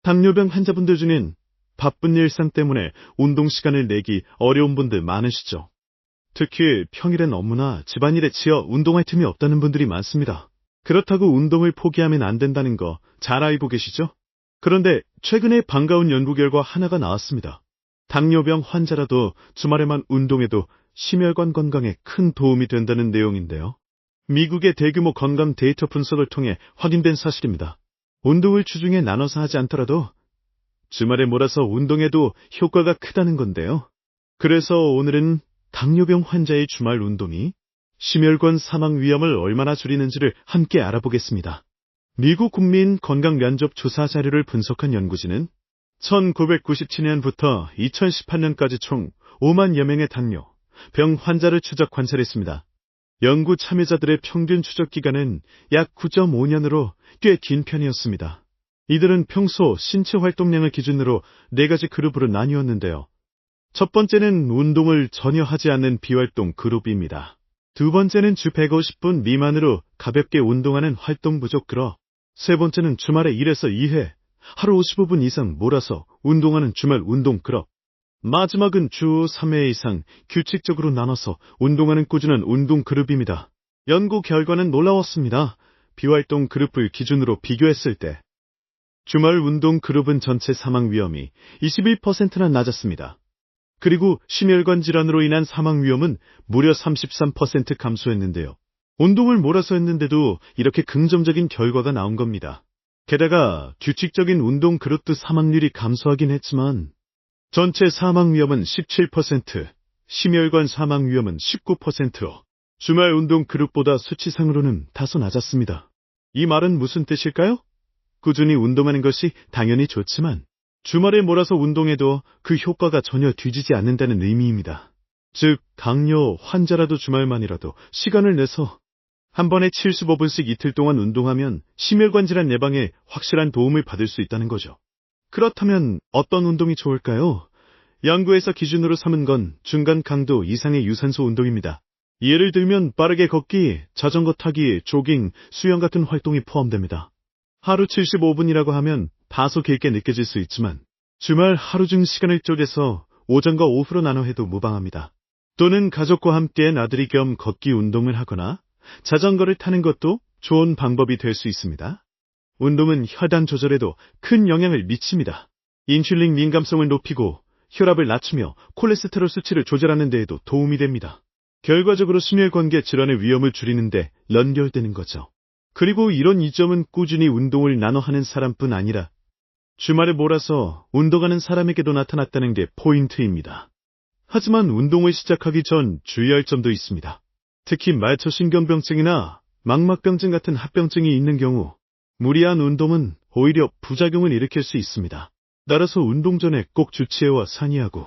당뇨병 환자분들 중엔 바쁜 일상 때문에 운동 시간을 내기 어려운 분들 많으시죠. 특히 평일엔 업무나 집안일에 치여 운동할 틈이 없다는 분들이 많습니다. 그렇다고 운동을 포기하면 안 된다는 거 잘 알고 계시죠? 그런데 최근에 반가운 연구 결과 하나가 나왔습니다. 당뇨병 환자라도 주말에만 운동해도 심혈관 건강에 큰 도움이 된다는 내용인데요. 미국의 대규모 건강 데이터 분석을 통해 확인된 사실입니다. 운동을 주중에 나눠서 하지 않더라도 주말에 몰아서 운동해도 효과가 크다는 건데요. 그래서 오늘은 당뇨병 환자의 주말 운동이 심혈관 사망 위험을 얼마나 줄이는지를 함께 알아보겠습니다. 미국 국민 건강 면접 조사 자료를 분석한 연구진은 1997년부터 2018년까지 총 5만여 명의 당뇨병 환자를 추적 관찰했습니다. 연구 참여자들의 평균 추적 기간은 약 9.5년으로 꽤 긴 편이었습니다. 이들은 평소 신체 활동량을 기준으로 4가지 그룹으로 나뉘었는데요. 첫 번째는 운동을 전혀 하지 않는 비활동 그룹입니다. 두 번째는 주 150분 미만으로 가볍게 운동하는 활동 부족 그룹. 세 번째는 주말에 1에서 2회, 하루 55분 이상 몰아서 운동하는 주말 운동 그룹. 마지막은 주 3회 이상 규칙적으로 나눠서 운동하는 꾸준한 운동 그룹입니다. 연구 결과는 놀라웠습니다. 비활동 그룹을 기준으로 비교했을 때 주말 운동 그룹은 전체 사망 위험이 21%나 낮았습니다. 그리고 심혈관 질환으로 인한 사망 위험은 무려 33% 감소했는데요. 운동을 몰아서 했는데도 이렇게 긍정적인 결과가 나온 겁니다. 게다가 규칙적인 운동 그룹도 사망률이 감소하긴 했지만 전체 사망 위험은 17%, 심혈관 사망 위험은 19%로 주말 운동 그룹보다 수치상으로는 다소 낮았습니다. 이 말은 무슨 뜻일까요? 꾸준히 운동하는 것이 당연히 좋지만 주말에 몰아서 운동해도 그 효과가 전혀 뒤지지 않는다는 의미입니다. 즉, 당뇨 환자라도 주말만이라도 시간을 내서 한 번에 75분씩 이틀 동안 운동하면 심혈관 질환 예방에 확실한 도움을 받을 수 있다는 거죠. 그렇다면 어떤 운동이 좋을까요? 연구에서 기준으로 삼은 건 중간 강도 이상의 유산소 운동입니다. 예를 들면 빠르게 걷기, 자전거 타기, 조깅, 수영 같은 활동이 포함됩니다. 하루 75분이라고 하면 다소 길게 느껴질 수 있지만 주말 하루 중 시간을 쪼개서 오전과 오후로 나눠 해도 무방합니다. 또는 가족과 함께 나들이 겸 걷기 운동을 하거나 자전거를 타는 것도 좋은 방법이 될 수 있습니다. 운동은 혈당 조절에도 큰 영향을 미칩니다. 인슐린 민감성을 높이고 혈압을 낮추며 콜레스테롤 수치를 조절하는 데에도 도움이 됩니다. 결과적으로 심혈관계 질환의 위험을 줄이는 데 연결되는 거죠. 그리고 이런 이점은 꾸준히 운동을 나눠 하는 사람뿐 아니라 주말에 몰아서 운동하는 사람에게도 나타났다는 게 포인트입니다. 하지만 운동을 시작하기 전 주의할 점도 있습니다. 특히 말초신경병증이나 망막병증 같은 합병증이 있는 경우 무리한 운동은 오히려 부작용을 일으킬 수 있습니다. 따라서 운동 전에 꼭 주치의와 상의하고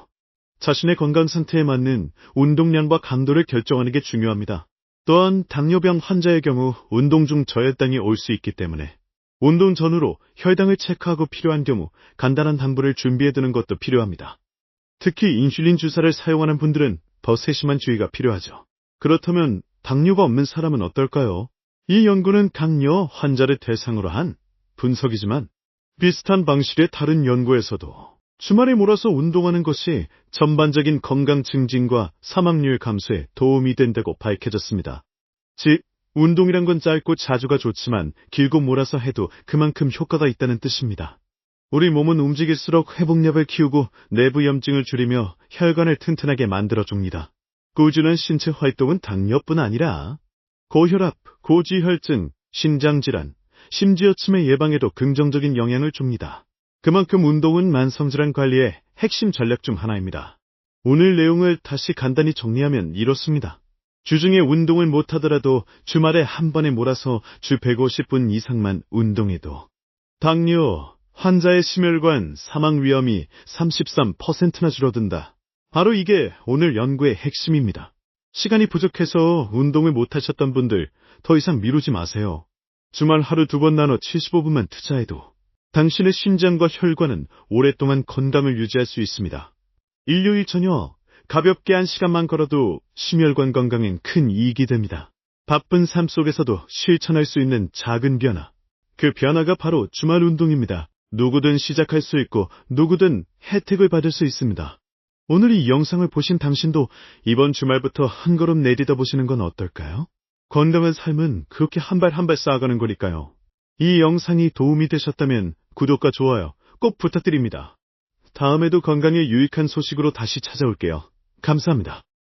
자신의 건강 상태에 맞는 운동량과 강도를 결정하는 게 중요합니다. 또한 당뇨병 환자의 경우 운동 중 저혈당이 올 수 있기 때문에 운동 전후로 혈당을 체크하고 필요한 경우 간단한 당부를 준비해두는 것도 필요합니다. 특히 인슐린 주사를 사용하는 분들은 더 세심한 주의가 필요하죠. 그렇다면 당뇨가 없는 사람은 어떨까요? 이 연구는 당뇨 환자를 대상으로 한 분석이지만 비슷한 방식의 다른 연구에서도 주말에 몰아서 운동하는 것이 전반적인 건강 증진과 사망률 감소에 도움이 된다고 밝혀졌습니다. 즉, 운동이란 건 짧고 자주가 좋지만 길고 몰아서 해도 그만큼 효과가 있다는 뜻입니다. 우리 몸은 움직일수록 회복력을 키우고 내부 염증을 줄이며 혈관을 튼튼하게 만들어줍니다. 꾸준한 신체 활동은 당뇨뿐 아니라 고혈압, 고지혈증, 신장질환, 심지어 치매 예방에도 긍정적인 영향을 줍니다. 그만큼 운동은 만성질환 관리의 핵심 전략 중 하나입니다. 오늘 내용을 다시 간단히 정리하면 이렇습니다. 주중에 운동을 못하더라도 주말에 한 번에 몰아서 주 150분 이상만 운동해도 당뇨 환자의 심혈관 사망 위험이 33%나 줄어든다. 바로 이게 오늘 연구의 핵심입니다. 시간이 부족해서 운동을 못하셨던 분들 더 이상 미루지 마세요. 주말 하루 2번 나눠 75분만 투자해도 당신의 심장과 혈관은 오랫동안 건강을 유지할 수 있습니다. 일요일 저녁 가볍게 1시간만 걸어도 심혈관 건강엔 큰 이익이 됩니다. 바쁜 삶 속에서도 실천할 수 있는 작은 변화. 그 변화가 바로 주말 운동입니다. 누구든 시작할 수 있고 누구든 혜택을 받을 수 있습니다. 오늘 이 영상을 보신 당신도 이번 주말부터 한 걸음 내딛어 보시는 건 어떨까요? 건강한 삶은 그렇게 한 발 한 발 쌓아가는 거니까요. 이 영상이 도움이 되셨다면 구독과 좋아요 꼭 부탁드립니다. 다음에도 건강에 유익한 소식으로 다시 찾아올게요. 감사합니다.